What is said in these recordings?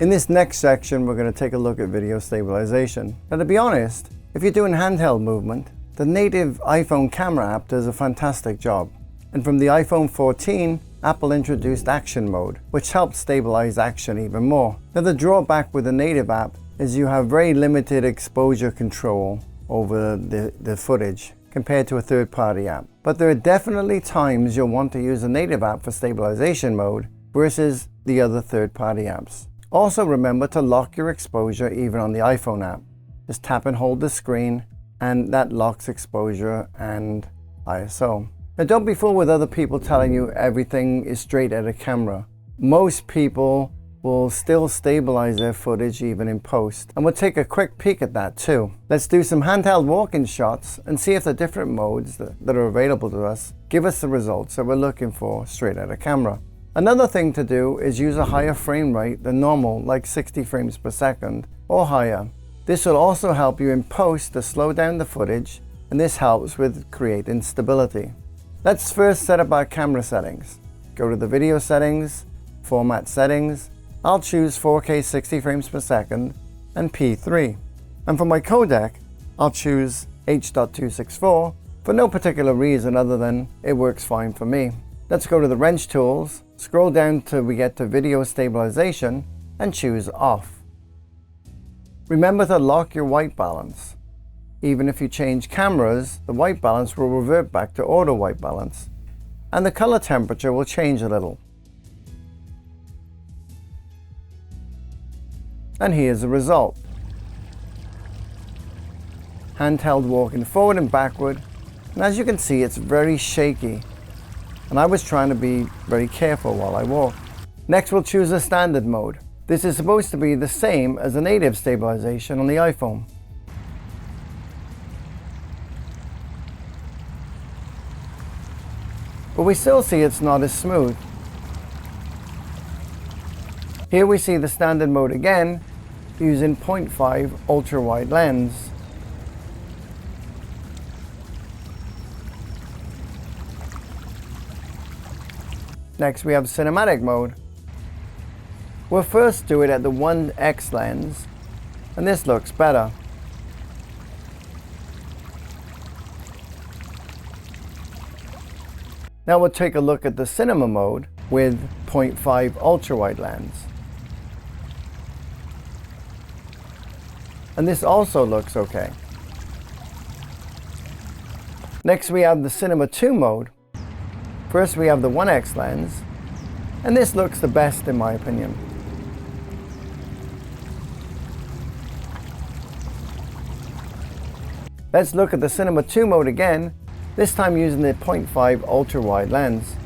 In this next section, we're going to take a look at video stabilization. Now, to be honest, if you're doing handheld movement, the native iPhone camera app does a fantastic job. And from the iPhone 14, Apple introduced action mode, which helps stabilize action even more. Now, the drawback with the native app is you have very limited exposure control over the footage compared to a third-party app. But there are definitely times you'll want to use a native app for stabilization mode versus the other third-party apps. Also remember to lock your exposure even on the iPhone app. Just tap and hold the screen and that locks exposure and ISO. Now don't be fooled with other people telling you everything is straight at a camera. Most people will still stabilize their footage even in post. And we'll take a quick peek at that too. Let's do some handheld walk-in shots and see if the different modes that are available to us give us the results that we're looking for straight at a camera. Another thing to do is use a higher frame rate than normal, like 60 frames per second or higher. This will also help you in post to slow down the footage, and this helps with creating stability. Let's first set up our camera settings. Go to the video settings, format settings. I'll choose 4K 60 frames per second and P3. And for my codec, I'll choose H.264 for no particular reason other than it works fine for me. Let's go to the wrench tools, scroll down till we get to video stabilization and choose off. Remember to lock your white balance. Even if you change cameras, the white balance will revert back to auto white balance, and the color temperature will change a little. And here's the result. Handheld walking forward and backward, and as you can see, it's very shaky. And I was trying to be very careful while I walk. Next, we'll choose a standard mode. This is supposed to be the same as the native stabilization on the iPhone. But we still see it's not as smooth. Here we see the standard mode again, using 0.5 ultra-wide lens. Next we have cinematic mode. We'll first do it at the 1x lens, and this looks better. Now we'll take a look at the cinema mode with 0.5 ultra-wide lens. And this also looks okay. Next we have the Cinema 2 mode. First we have the 1x lens, and this looks the best in my opinion. Let's look at the Cinema 2 mode again, this time using the 0.5 ultra-wide lens.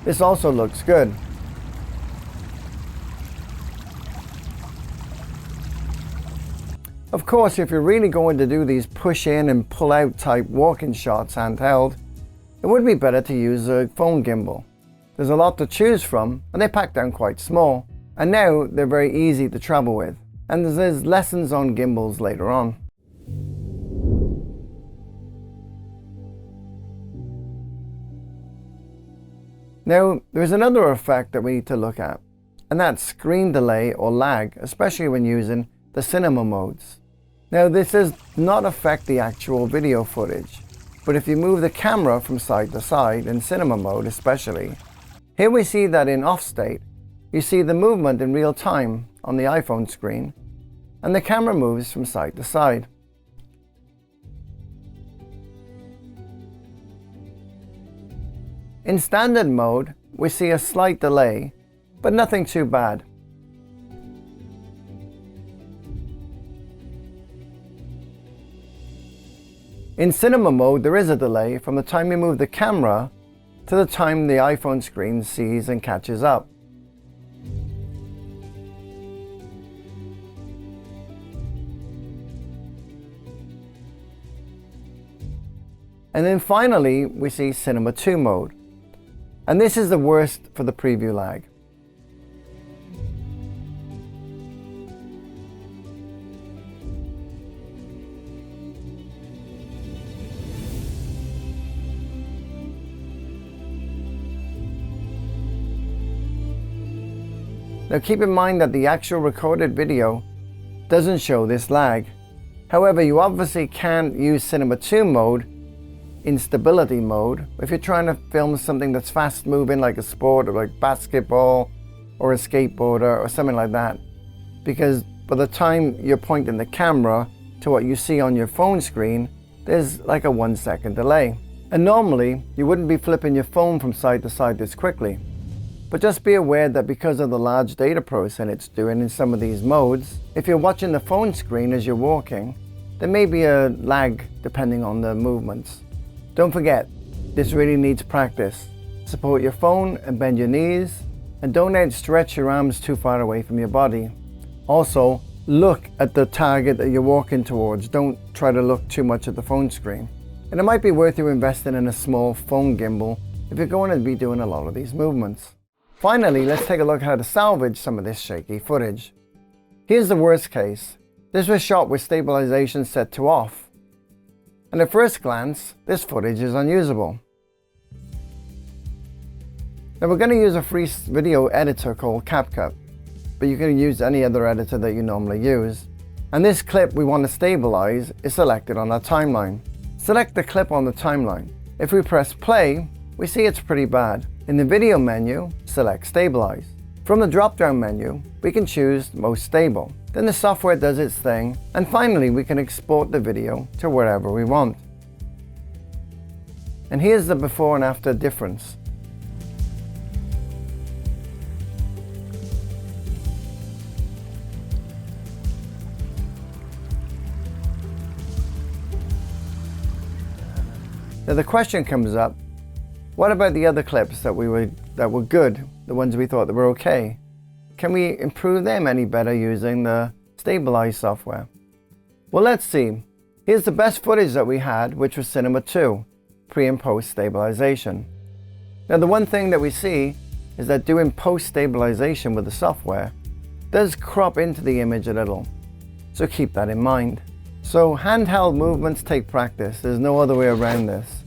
This also looks good. Of course, if you're really going to do these push in and pull out type walk-in shots handheld, it would be better to use a phone gimbal. There's a lot to choose from, and they pack down quite small. And now they're very easy to travel with. And there's lessons on gimbals later on. Now, there's another effect that we need to look at, and that's screen delay or lag, especially when using the cinema modes. Now, this does not affect the actual video footage. But if you move the camera from side to side, in cinema mode especially, here we see that in off state, you see the movement in real time on the iPhone screen, and the camera moves from side to side. In standard mode, we see a slight delay, but nothing too bad. In cinema mode, there is a delay from the time you move the camera to the time the iPhone screen sees and catches up. And then finally, we see Cinema 2 mode. And this is the worst for the preview lag. Now keep in mind that the actual recorded video doesn't show this lag. However, you obviously can't use Cinema 2 mode in stability mode if you're trying to film something that's fast moving, like a sport or like basketball or a skateboarder or something like that, because by the time you're pointing the camera to what you see on your phone screen, there's like a 1 second delay. And normally you wouldn't be flipping your phone from side to side this quickly. But just be aware that because of the large data processing it's doing in some of these modes, if you're watching the phone screen as you're walking, there may be a lag depending on the movements. Don't forget, this really needs practice. Support your phone and bend your knees, and don't stretch your arms too far away from your body. Also, look at the target that you're walking towards. Don't try to look too much at the phone screen. And it might be worth you investing in a small phone gimbal if you're going to be doing a lot of these movements. Finally, let's take a look at how to salvage some of this shaky footage. Here's the worst case. This was shot with stabilization set to off. And at first glance, this footage is unusable. Now we're going to use a free video editor called CapCut, but you can use any other editor that you normally use. And this clip we want to stabilize is selected on our timeline. Select the clip on the timeline. If we press play, we see it's pretty bad. In the video menu, select Stabilize. From the drop-down menu, we can choose Most Stable. Then the software does its thing, and finally we can export the video to wherever we want. And here's the before and after difference. Now the question comes up, what about the other clips that were good, the ones we thought that were okay? Can we improve them any better using the Stabilize software? Well, let's see. Here's the best footage that we had, which was Cinema 2, pre and post stabilization. Now the one thing that we see is that doing post stabilization with the software does crop into the image a little, so keep that in mind. So handheld movements take practice. There's no other way around this.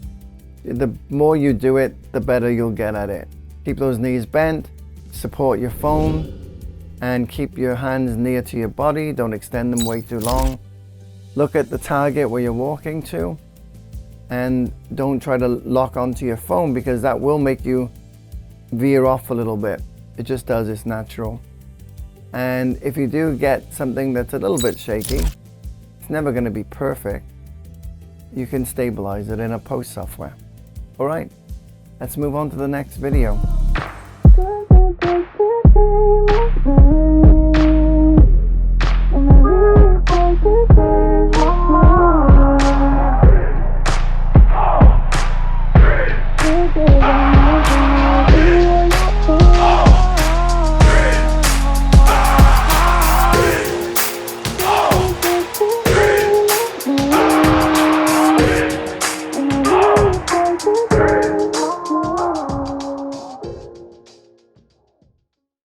The more you do it, the better you'll get at it. Keep those knees bent, support your phone, and keep your hands near to your body. Don't extend them way too long. Look at the target where you're walking to, and don't try to lock onto your phone, because that will make you veer off a little bit. It just does, it's natural. And if you do get something that's a little bit shaky, it's never going to be perfect. You can stabilize it in a post software. All right, let's move on to the next video.